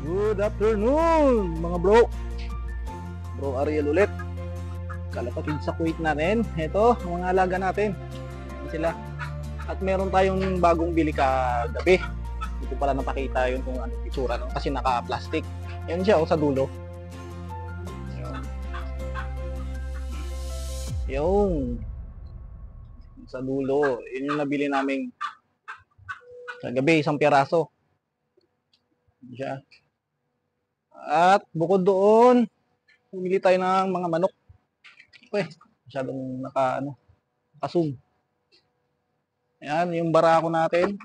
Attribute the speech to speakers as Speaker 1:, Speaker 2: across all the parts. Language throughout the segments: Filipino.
Speaker 1: Good afternoon mga bro. Bro Ariel ulit. Kalapatid sa Kuwait natin. Ito, mga alaga natin. Yan sila. At meron tayong bagong bili kagabi. Hindi ko pala napakita yun kung ano itsura nun kasi naka-plastic. Yan siya sa dulo. Yan. Yung sa dulo. Yun yung nabili naming kagabi, isang piraso. Yan siya. At bukod doon, pumili tayo ng mga manok. Masyadong naka-zoom. Ayan, yung barako natin.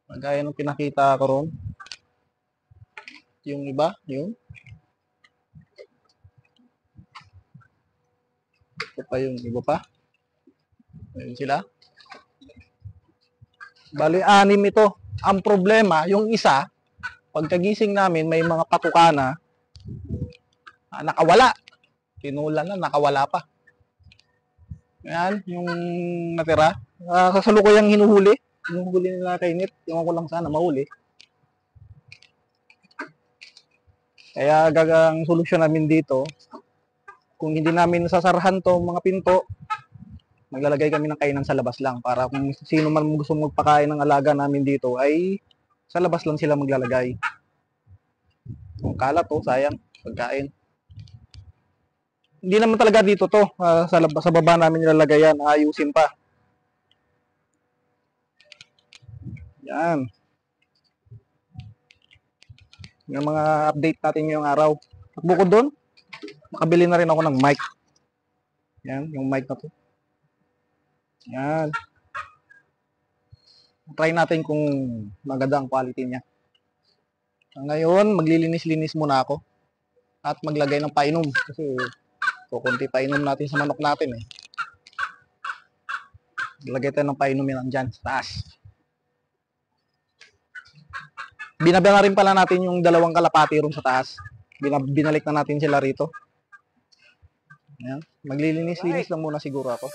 Speaker 1: Magaya ng pinakita ko ron. Yung iba, yung. Ito pa yung iba pa. Ayun sila. Bali, 6 ito. Ang problema, yung isa, pagkagising namin, may mga patukana nakawala. Pinulan na, nakawala pa. Ayan, yung natira. Kasalukuyang hinuhuli. Hinuhuli nila kainit. Yung ko lang sana mahuli. Kaya gagang solusyon namin dito, kung hindi namin sasarahan to mga pinto, maglalagay kami ng kainan sa labas lang para kung sino man gusto magpakain ng alaga namin dito ay sa labas lang sila maglalagay. Kung kalat to, sayang pagkain. Hindi naman talaga dito to, sa baba namin nilalagay yan, ayusin pa. Yan. Yung mga update natin ngayong araw. At bukod doon, makabili na rin ako ng mic. Yan, yung mic na to. Yan. Try natin kung maganda ang quality niya. Ngayon, maglilinis-linis muna ako. At maglagay ng painom. Kasi kukunti painom natin sa manok natin eh. Maglagay tayo ng painom yan dyan sa taas. Binaba na rin pala natin yung dalawang kalapati ron sa taas. Binalik na natin sila rito. Yan. Maglilinis-linis lang muna siguro ako.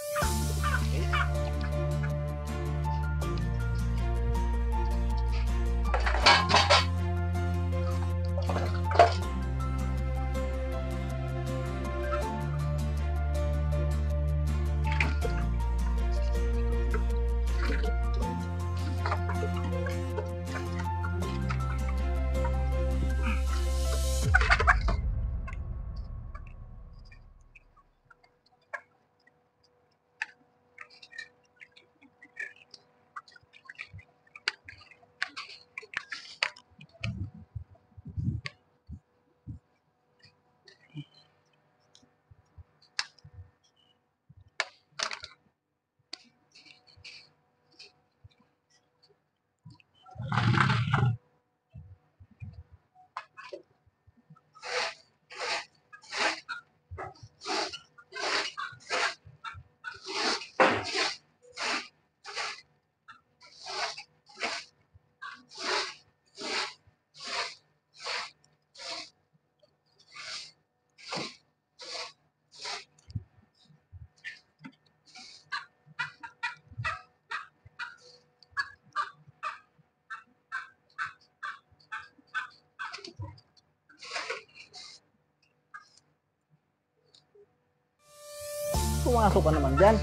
Speaker 1: Pumasok ka naman dyan.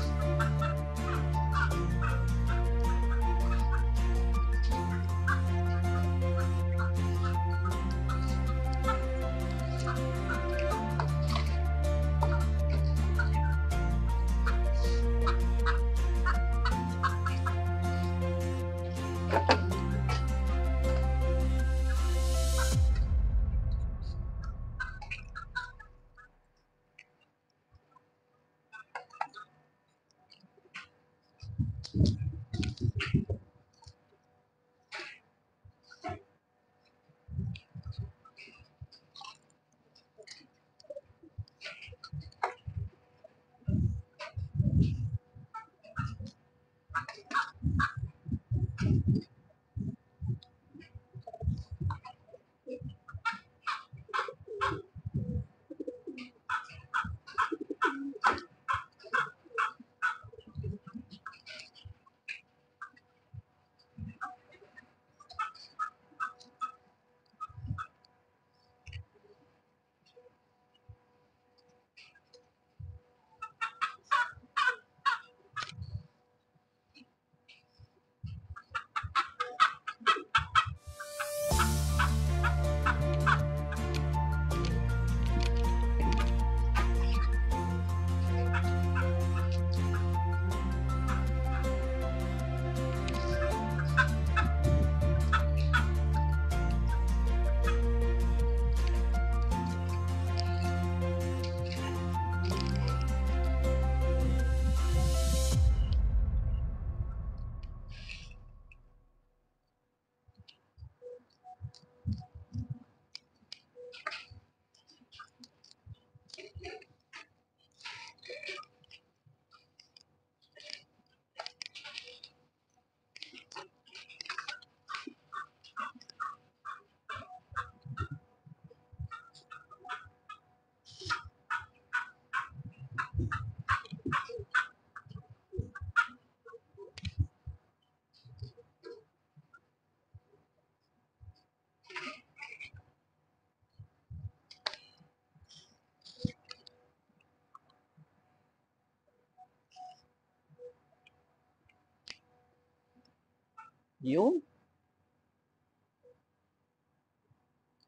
Speaker 1: Yun.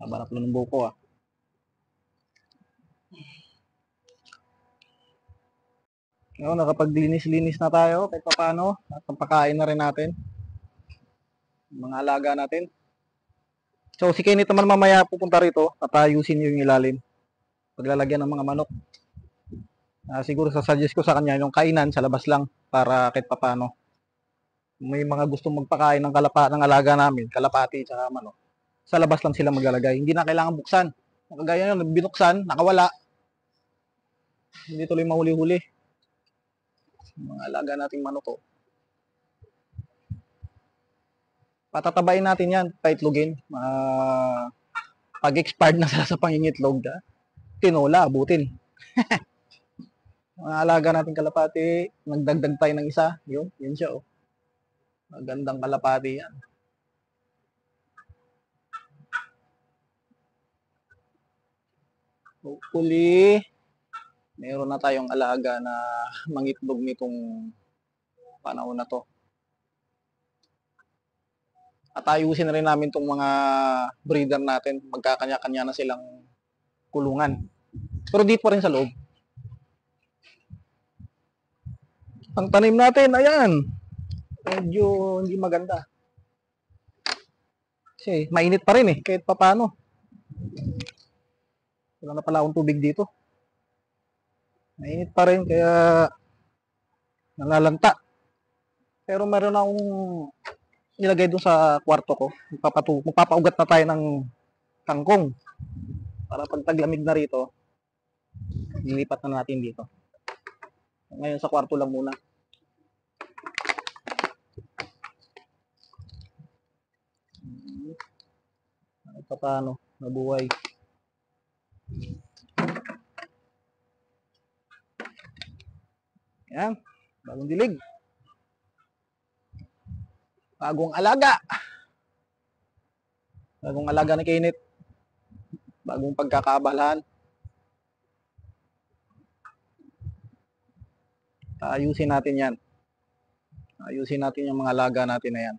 Speaker 1: Haba na pala ng buko ah. Ngayon, nakapaglinis-linis na tayo kahit paano. At pagpakain na rin natin. Mga alaga natin. So, si Kenneth naman mamaya pupunta rito at ayusin yung ilalim. Paglalagyan ng mga manok. Siguro sasuggest ko sa kanya yung kainan sa labas lang para kahit paano. May mga gustong magpakain ng ng alaga namin, kalapati at manok. Sa labas lang sila maglalagay. Hindi na kailangan buksan. Kagaya yun, binuksan, nakawala. Hindi tuloy mahuli-huli. Mga alaga nating manok. Patatabain natin yan, paitlogin. Pag-expired na sila sa pangingitlog, tinola, abutin. Mga alaga nating kalapati, nagdagdag tayo ng isa. Yun siya oh. Magandang kalapati yan. Hopefully, meron na tayong alaga na mangitlog nitong panahon na to. At ayusin na rin namin itong mga breeder natin. Magkakanya-kanya na silang kulungan. Pero dito pa rin sa loob. Ang tanim natin, ayan. Medyo hindi maganda. Kasi mainit pa rin kahit papano. Wala na pala akong tubig dito. Mainit pa rin kaya nalalanta. Pero meron akong nilagay doon sa kwarto ko. Magpapaugat na tayo ng kangkong. Para pag taglamig na rito, nilipat na natin dito. Ngayon sa kwarto lang muna. Ito paano? Nabuhay. Yan. Bagong dilig. Bagong alaga. Bagong alaga ni Kenneth. Bagong pagkakaabalahan. Ayusin natin yan. Ayusin natin yung mga alaga natin na yan.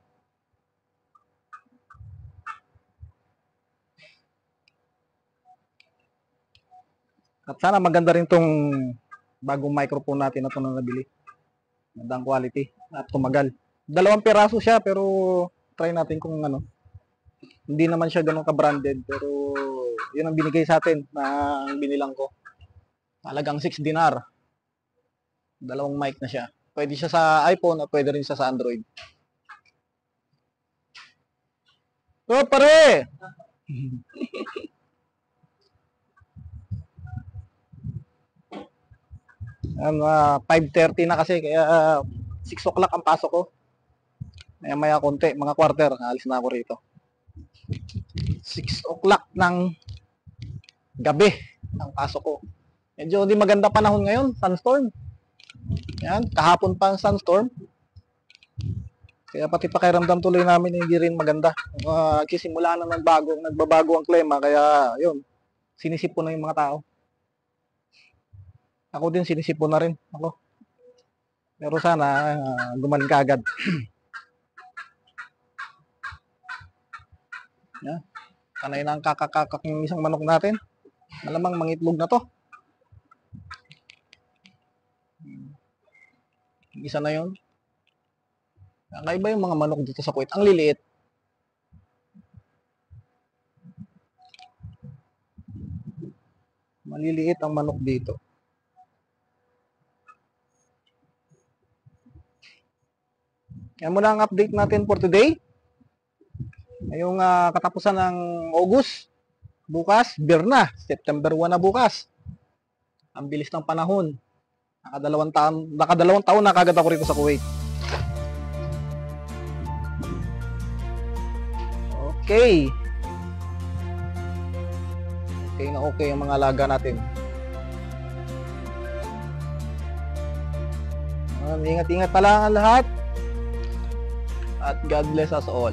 Speaker 1: At sana maganda rin tong bagong microphone natin na ito na nabili. Magandang quality at tumagal. 2 piraso siya pero try natin kung ano. Hindi naman siya ganun ka-branded pero yun ang binigay sa atin na binilang ko. Halagang 6 dinar. 2 mic na siya. Pwede siya sa iPhone at pwede rin siya sa Android. Oh, pare! Yan, 5:30 na kasi kaya 6 o'clock ang pasok ko. Maya konti, mga quarter, alis na ako rito. 6 o'clock ng gabi ang pasok ko. Medyo di maganda panahon ngayon, sunstorm. Yan, kahapon pa ang sunstorm. Kaya pati pakiramdam tuloy namin hindi rin maganda. Kisimula na nagbabago ang klima, kaya yun, sinisipon na yung mga tao. Ako din sinisipon na rin ako. Pero sana gumaling ka agad. Yan. Kanay na ang kakakakak ng isang manok natin. Malamang mangitlog na to. Isa na yun. Kakaiba yung mga manok dito sa Kuwait. Ang liliit. Maliliit ang manok dito. Yan muna ang update natin for today. Ngayong katapusan ng August. Bukas, Birna. September 1 na bukas. Ang bilis ng panahon. Nakadalawang taon na kagad ako rito sa Kuwait. Okay. Okay na okay ang mga alaga natin. Ingat-ingat pala ang lahat. At God bless us all.